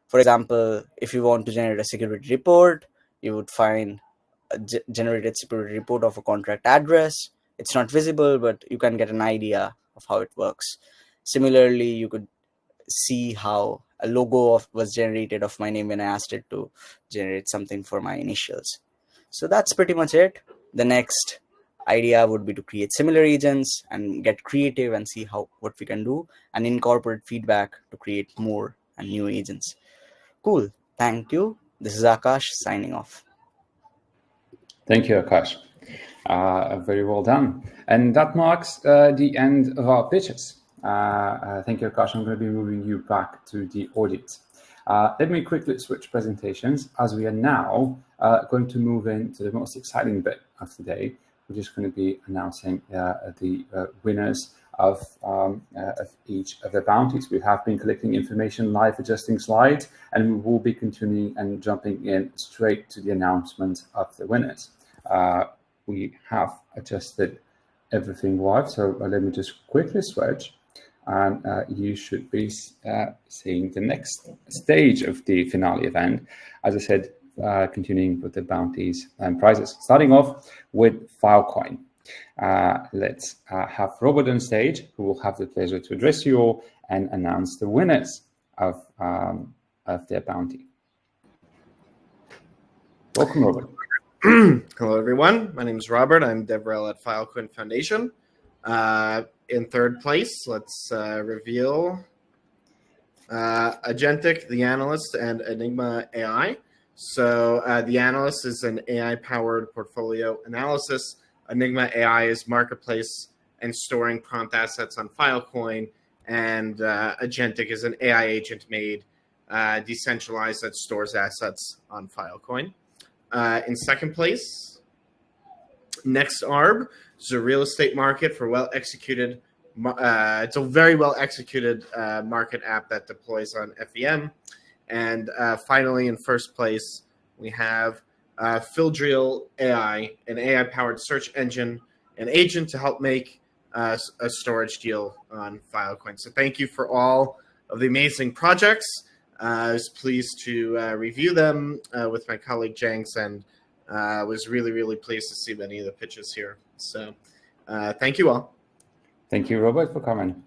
S11: For example, if you want to generate a security report, you would find a generated security report of a contract address. It's not visible, but you can get an idea of how it works. Similarly, you could see how a logo was generated of my name when I asked it to generate something for my initials. So that's pretty much it. The next idea would be to create similar agents and get creative and see what we can do and incorporate feedback to create more and new agents. Cool. Thank you. This is Akash signing off.
S1: Thank you, Akash. Very well done. And that marks the end of our pitches. Thank you, Akash. I'm going to be moving you back to the audience. Let me quickly switch presentations, as we are now going to move into the most exciting bit of the day, which is going to be announcing the winners of each of the bounties. We have been collecting information, live adjusting slides, and we will be continuing and jumping in straight to the announcement of the winners. We have adjusted everything live, so let me just quickly switch, and you should be seeing the next stage of the finale event. As I said, continuing with the bounties and prizes, starting off with Filecoin. Let's have Robert on stage, who will have the pleasure to address you all and announce the winners of their bounty. Welcome, Robert.
S12: Hello, everyone. My name is Robert. I'm DevRel at Filecoin Foundation. In third place, let's reveal Agentic, the Analyst, and Enigma AI. So the Analyst is an AI-powered portfolio analysis. Enigma AI is marketplace and storing prompt assets on Filecoin. And Agentic is an AI agent-made decentralized that stores assets on Filecoin. In second place, NexArb is a real estate market for well-executed. It's a very well-executed market app that deploys on FEM. And finally, in first place, we have Galadriel AI, an AI-powered search engine, an agent to help make a storage deal on Filecoin. So thank you for all of the amazing projects. I was pleased to review them with my colleague Jenks, and was really, really pleased to see many of the pitches here. So thank you all.
S1: Thank you, Robert, for coming.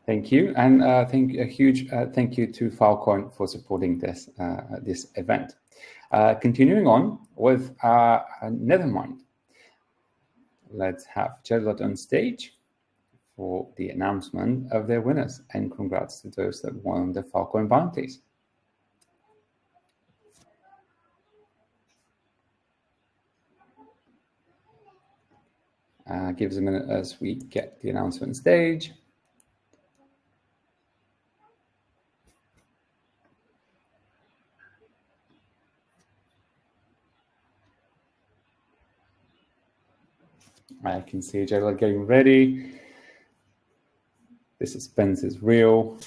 S1: Thank you, and a huge thank you to Filecoin for supporting this event. Continuing on with Nethermind. Let's have Charlotte on stage for the announcement of their winners, and congrats to those that won the Filecoin bounties. Give us a minute as we get the announcement stage. I can see Gerald getting ready. The suspense is real.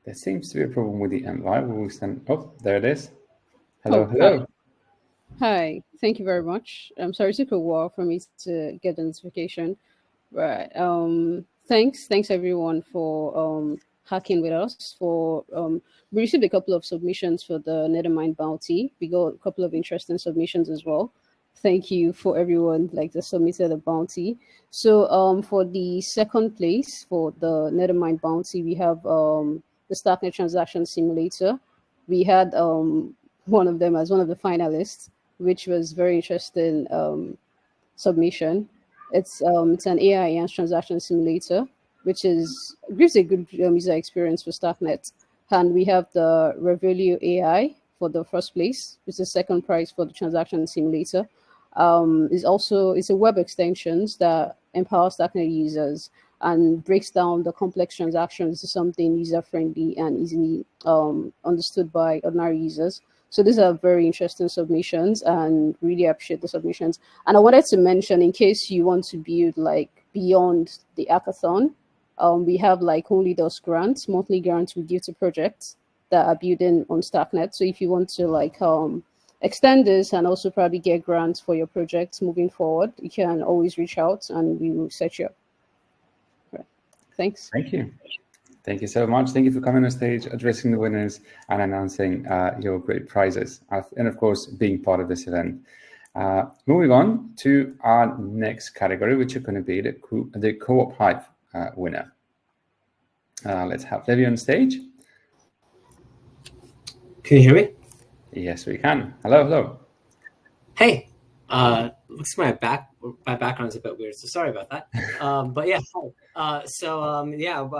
S1: There seems to be a problem with the invite. Will we send? Oh, there it is. Hello, hello.
S13: Hi, thank you very much. I'm sorry it took a while for me to get the notification. Right. Thanks everyone for hacking with us. We received a couple of submissions for the Nethermind Bounty. We got a couple of interesting submissions as well. Thank you for everyone that submitted a bounty. So for the second place for the Nethermind Bounty, we have the Starknet Txn Simulator. We had one of them as one of the finalists, which was very interesting submission. It's an AI enhanced transaction simulator, which gives a good user experience for Starknet. And we have the Revelio AI for the first place, which is the second prize for the transaction simulator. It's a web extensions that empowers Starknet users and breaks down the complex transactions to something user-friendly and easily understood by ordinary users. So these are very interesting submissions, and really appreciate the submissions. And I wanted to mention, in case you want to build beyond the hackathon, we have only those grants, monthly grants we give to projects that are building on Starknet. So if you want to extend this and also probably get grants for your projects moving forward, you can always reach out and we will set you up. Right. Thanks.
S1: Thank you. Thank you so much. Thank you for coming on stage, addressing the winners, and announcing your great prizes, and of course, being part of this event. Moving on to our next category, which is going to be the Coophive winner. Let's have Levi on stage.
S14: Can you hear me?
S1: Yes, we can. Hello.
S14: Hey, looks like my background is a bit weird, so sorry about that. But yeah, hi.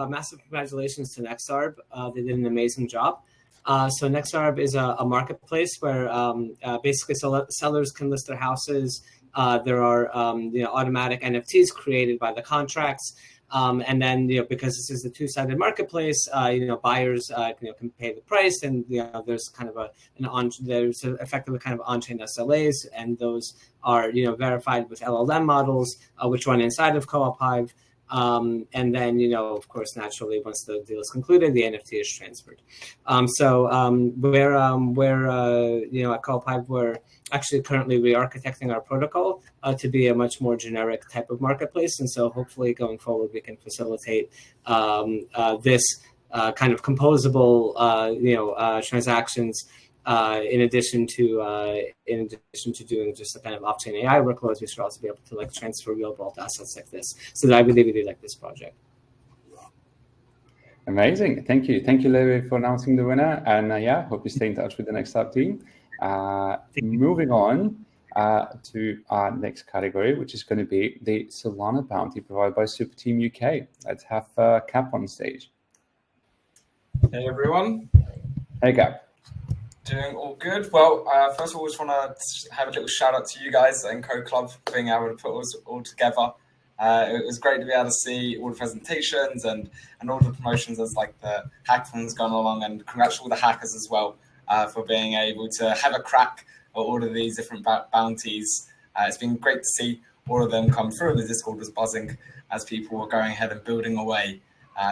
S14: Massive congratulations to NexArb. They did an amazing job. So NexArb is a marketplace where basically sellers can list their houses. There are automatic NFTs created by the contracts. And then, because this is a two-sided marketplace, buyers, can pay the price, and there's kind of there's effectively kind of on-chain SLAs, and those are verified with LLM models, which run inside of Coophive. And then, of course, naturally, once the deal is concluded, the NFT is transferred. We're at Coophive, we're actually currently re-architecting our protocol to be a much more generic type of marketplace. And so hopefully going forward, we can facilitate this kind of composable, transactions in addition to doing just the kind of off-chain AI workloads. We should also be able to transfer real-world assets like this. So I really like this project.
S1: Amazing. Thank you, Levi, for announcing the winner. And hope you stay in touch with the NexArb team. Moving on to our next category, which is going to be the Solana Bounty provided by Super Team UK. Let's have Cap on stage.
S15: Hey everyone.
S1: Hey Cap.
S15: Doing all good. Well, first of all, just want to have a little shout out to you guys at Encode Club for being able to put us all together. It was great to be able to see all the presentations and all the promotions as the hackathon's gone along, and congrats to all the hackers as well for being able to have a crack at all of these different bounties. It's been great to see all of them come through. The Discord was buzzing as people were going ahead and building away.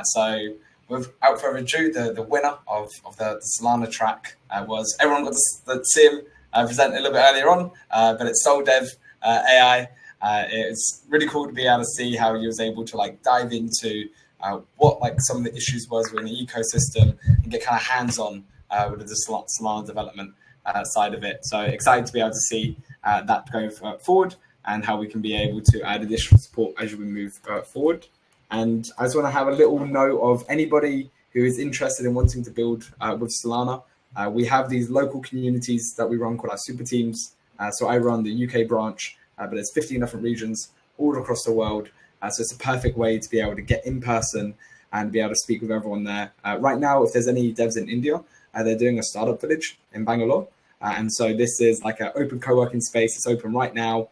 S15: So without further ado, the winner of the Solana track was, everyone got to see him present a little bit earlier on, but it's SolDev AI. It's really cool to be able to see how he was able to dive into what some of the issues was within the ecosystem and get kind of hands-on with the Solana development side of it. So excited to be able to see that go forward and how we can be able to add additional support as we move forward. And I just want to have a little note of anybody who is interested in wanting to build with Solana. We have these local communities that we run called our super teams. So I run the UK branch, but there's 15 different regions all across the world. So it's a perfect way to be able to get in person and be able to speak with everyone there. Right now, if there's any devs in India, they're doing a startup village in Bangalore. And so this is an open co-working space. It's open right now.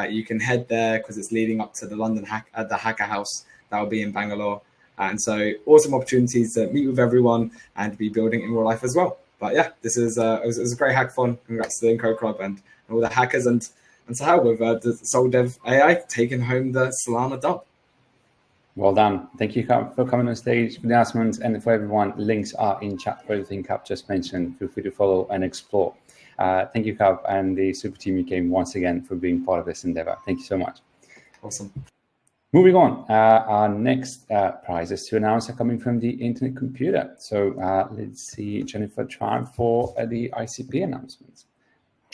S15: You can head there because it's leading up to the London the Hacker House that will be in Bangalore. And so awesome opportunities to meet with everyone and be building in real life as well. But yeah, this is it was a great hackathon. Congrats to the Encode Club and all the hackers, and to hell with the SolDev AI taking home the Solana dub.
S1: Well done. Thank you for coming on stage for the announcements, and for everyone, links are in chat for everything Cap just mentioned. Feel free to follow and explore. Thank you, Cap, and the Super Team UK once again for being part of this endeavor. Thank you so much.
S15: Awesome.
S1: Moving on, our next prizes to announce are coming from the Internet Computer. So let's see Jennifer Tran for the ICP announcements.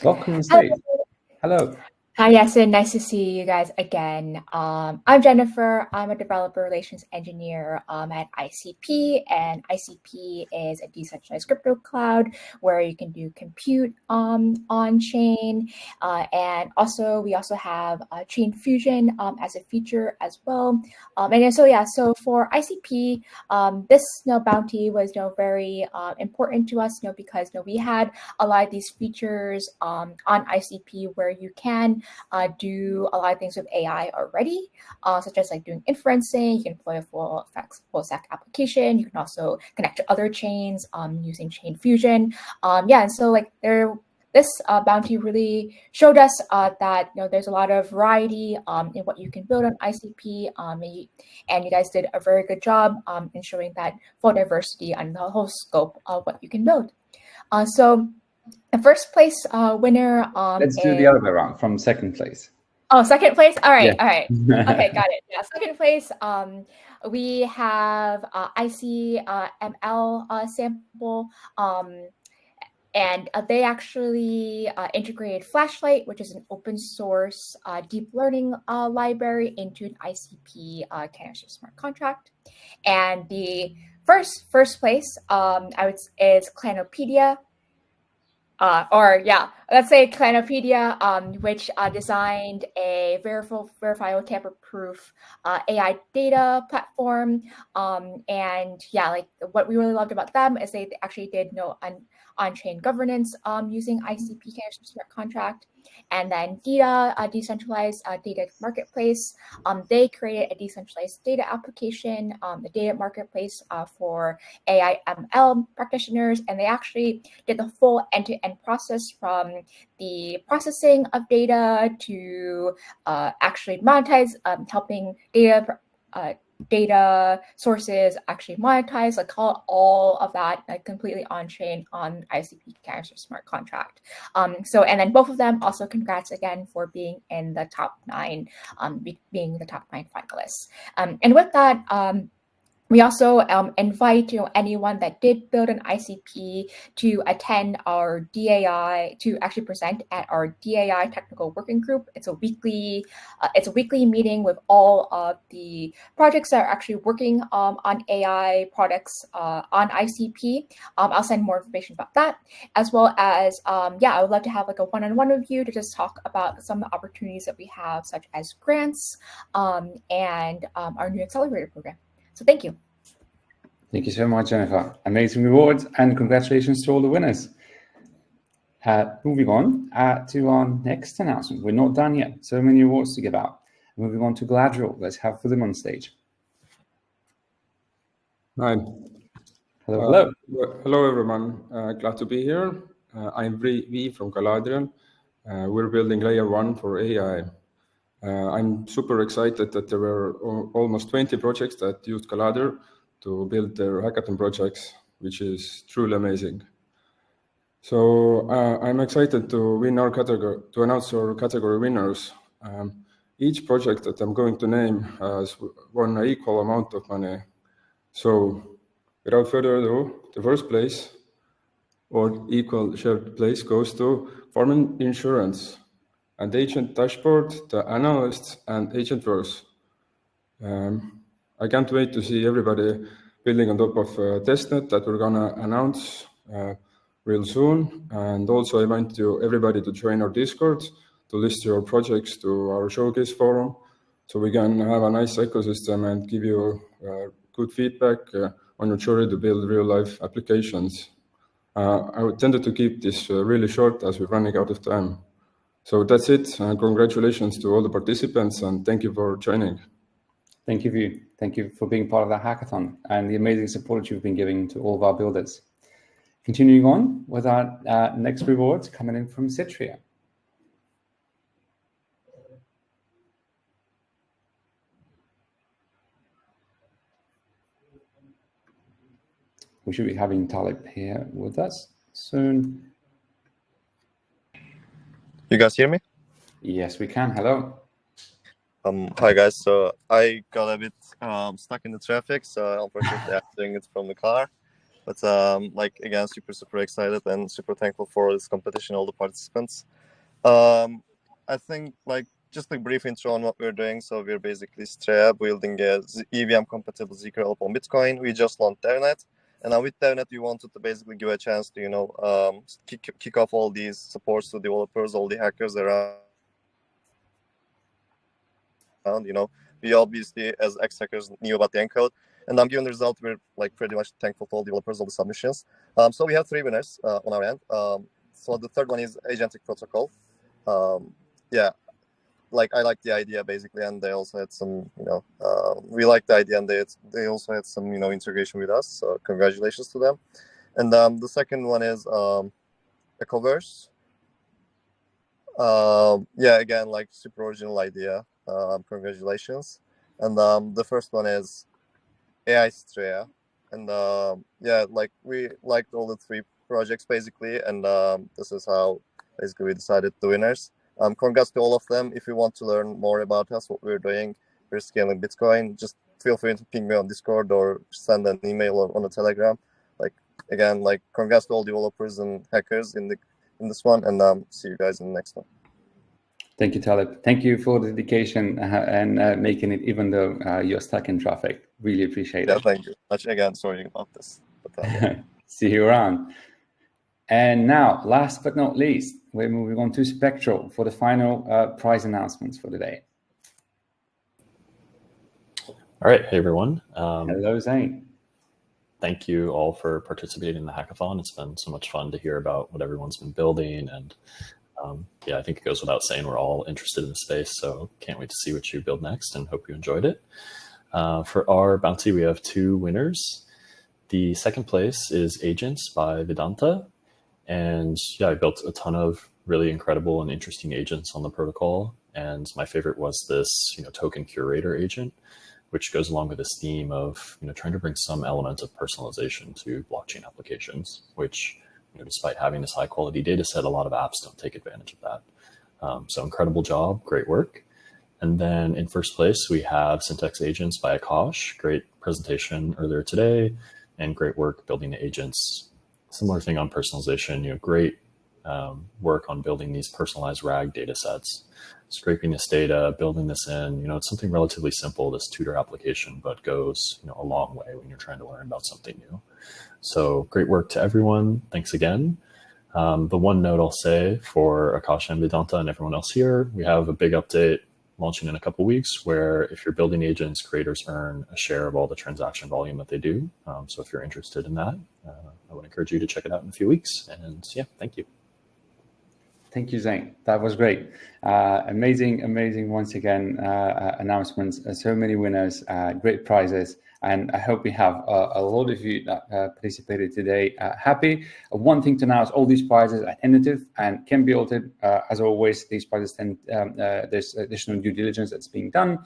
S1: Welcome on stage. Hello.
S16: Hi, Yasin. Nice to see you guys again. I'm Jennifer. I'm a developer relations engineer at ICP, and ICP is a decentralized crypto cloud where you can do compute on-chain. And also, we also have Chain Fusion as a feature as well. So for ICP, this bounty was very important to us because we had a lot of these features on ICP where you can do a lot of things with AI already, such as like doing inferencing. You can deploy a full stack application. You can also connect to other chains using Chain Fusion. And so like this bounty really showed us that there's a lot of variety in what you can build on ICP, and you guys did a very good job in showing that full diversity and the whole scope of what you can build. So the first place winner.
S1: Let's do the other way around, from second place.
S16: Oh, second place. All right,
S1: Yeah.
S16: all right. Okay, got it. Yeah, second place. We have ICML sample. And they actually integrated Flashlight, which is an open source deep learning library, into an ICP canister smart contract. And the first place is Clanopedia. Let's say Clanopedia, which designed a verifiable tamper-proof AI data platform. What we really loved about them is they actually did on-chain governance using ICP canister smart contract. And then DeDa, a decentralized data marketplace, they created a decentralized data application, the data marketplace for AI ML practitioners, and they actually did the full end-to-end process from the processing of data to actually monetize, helping data sources actually monetize, all of that completely on-chain on ICP canister smart contract. And then both of them also congrats again for being in the top 9, being the top 9 finalists. And with that, we also invite anyone that did build an ICP to attend our DAI, to actually present at our DAI technical working group. It's a weekly meeting with all of the projects that are actually working on AI products on ICP. I'll send more information about that, as well as I would love to have a one-on-one with you to just talk about some of the opportunities that we have, such as grants and our new accelerator program. So thank you.
S1: Thank you so much, Jennifer. Amazing rewards, and congratulations to all the winners. Moving on to our next announcement. We're not done yet. So many awards to give out. Moving on to Galadriel. Let's have them on stage.
S17: Hi.
S1: Hello.
S17: Hello, everyone. Glad to be here. I'm V from Galadriel. We're building layer 1 for AI. I'm super excited that there were almost 20 projects that used Galadriel to build their hackathon projects, which is truly amazing. So I'm excited to announce our category winners. Each project that I'm going to name has won an equal amount of money. So without further ado, the first place or equal shared place goes to Farm Insurance and Agent Dashboard, the Analyst, and Agentverse. I can't wait to see everybody building on top of testnet that we're gonna announce real soon. And also I invite everybody to join our Discord to list your projects to our showcase forum, so we can have a nice ecosystem and give you good feedback on your journey to build real life applications. I tended to keep this really short as we're running out of time. So that's it. Congratulations to all the participants, and thank you for joining.
S1: Thank you, Thank you for being part of the hackathon and the amazing support you've been giving to all of our builders. Continuing on with our next rewards coming in from Citrea. We should be having Talib here with us soon.
S18: You guys hear me?
S1: Yes, we can. Hello.
S18: Hi guys. So I got a bit stuck in the traffic, so unfortunately I'm doing it from the car. But like again, super excited and super thankful for this competition, all the participants. I think like just a brief intro on what we're doing. So we're basically Citrea building a EVM compatible zkRL on Bitcoin. We just launched DevNet, and now with DevNet we wanted to basically give a chance to kick off all these supports to developers, all the hackers around. We obviously as ex-hackers knew about the Encode, and given the result, we're like pretty much thankful to all developers, all the submissions. So we have 3 winners on our end. So the third one is Agentic Protocol. Yeah, like I like the idea basically, and they also had some, we like the idea, and they also had some, integration with us. So congratulations to them. And the second one is Ecoverse. Yeah, again, like super original idea. Congratulations. And the first one is AI Citrea, and yeah, like we liked all the 3 projects basically, and this is how basically we decided the winners. Congrats to all of them. If you want to learn more about us, what we're doing, we're scaling Bitcoin, just feel free to ping me on Discord or send an email or on a Telegram. Like again, like congrats to all developers and hackers in this one, and see you guys in the next one.
S1: Thank you, Talib. Thank you for the dedication and making it, even though you're stuck in traffic. Really appreciate it.
S18: Yeah, thank you much. Again, sorry about this. But, yeah.
S1: See you around. And now, last but not least, we're moving on to Spectral for the final prize announcements for the day.
S19: All right. Hey, everyone.
S1: Hello, Zane.
S19: Thank you all for participating in the hackathon. It's been so much fun to hear about what everyone's been building, and yeah, I think it goes without saying we're all interested in the space, so can't wait to see what you build next and hope you enjoyed it. For our bounty, we have 2 winners. The second place is Agents by Vedanta. And yeah, I built a ton of really incredible and interesting agents on the protocol. And my favorite was this, token curator agent, which goes along with this theme of, trying to bring some element of personalization to blockchain applications, which, despite having this high quality data set, a lot of apps don't take advantage of that. So incredible job, great work. And then in first place, we have Syntax Agents by Akash. Great presentation earlier today, and great work building the agents. Similar thing on personalization, great work on building these personalized RAG data sets, scraping this data, building this in. It's something relatively simple, this tutor application, but goes a long way when you're trying to learn about something new. So great work to everyone. Thanks again. The one note I'll say for Akash and Vedanta and everyone else here, we have a big update launching in a couple of weeks where if you're building agents, creators earn a share of all the transaction volume that they do. So if you're interested in that, I would encourage you to check it out in a few weeks. And yeah, thank you.
S1: Thank you, Zane. That was great. Amazing once again announcements. So many winners, great prizes. And I hope we have a lot of you that participated today happy. One thing to know is all these prizes are tentative and can be altered. As always, these prizes there's additional due diligence that's being done.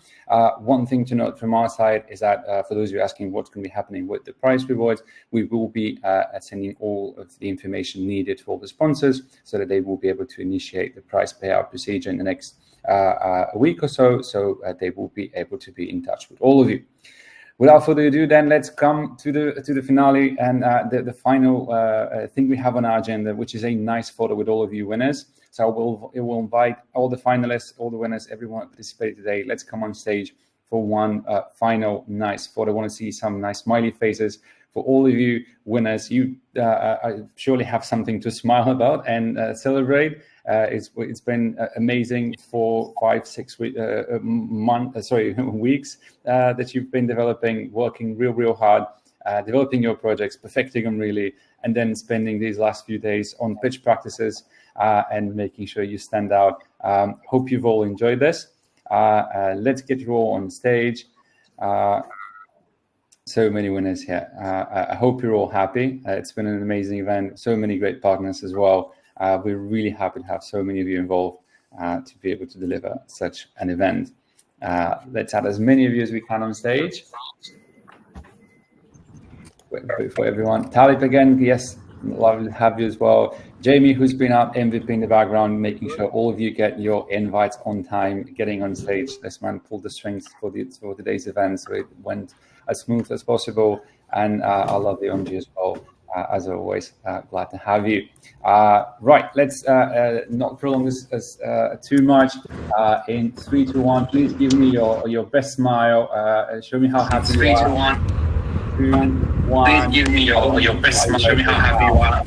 S1: One thing to note from our side is that for those of you asking what's going to be happening with the prize rewards, we will be sending all of the information needed for the sponsors so that they will be able to initiate the prize payout procedure in the next a week or so. So they will be able to be in touch with all of you. Without further ado, then let's come to the finale and the final thing we have on our agenda, which is a nice photo with all of you winners. So it will invite all the finalists, all the winners, everyone that participated today. Let's come on stage for one final nice photo. I want to see some nice smiley faces for all of you winners. You surely have something to smile about and celebrate. It's been amazing for 5-6 weeks that you've been developing, working real hard, developing your projects, perfecting them really, and then spending these last few days on pitch practices and making sure you stand out. Hope you've all enjoyed this. Let's get you all on stage. So many winners here. I hope you're all happy. It's been an amazing event. So many great partners as well. We're really happy to have so many of you involved to be able to deliver such an event. Let's have as many of you as we can on stage. Wait for everyone. Talib again, yes, lovely to have you as well. Jamie, who's been our MVP in the background, making sure all of you get your invites on time, getting on stage. This man pulled the strings for today's event, so it went as smooth as possible. And I love the OMG as well. As always, glad to have you. Right, let's not prolong this as too much. In 3, 2, 1, please give me your best smile. Show me how happy you are. 3, 2, 1. Please give me your best smile. Show me how happy you are.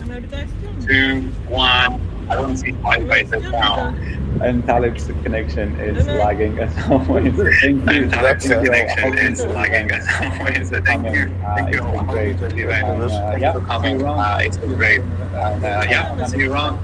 S1: 2, 1. I don't see my faces now. And Talib's connection is lagging as always. Thank you. Talib's connection is lagging as always. Thank you. It's been great. Yeah, see you around. It's been great. Yeah, see you around.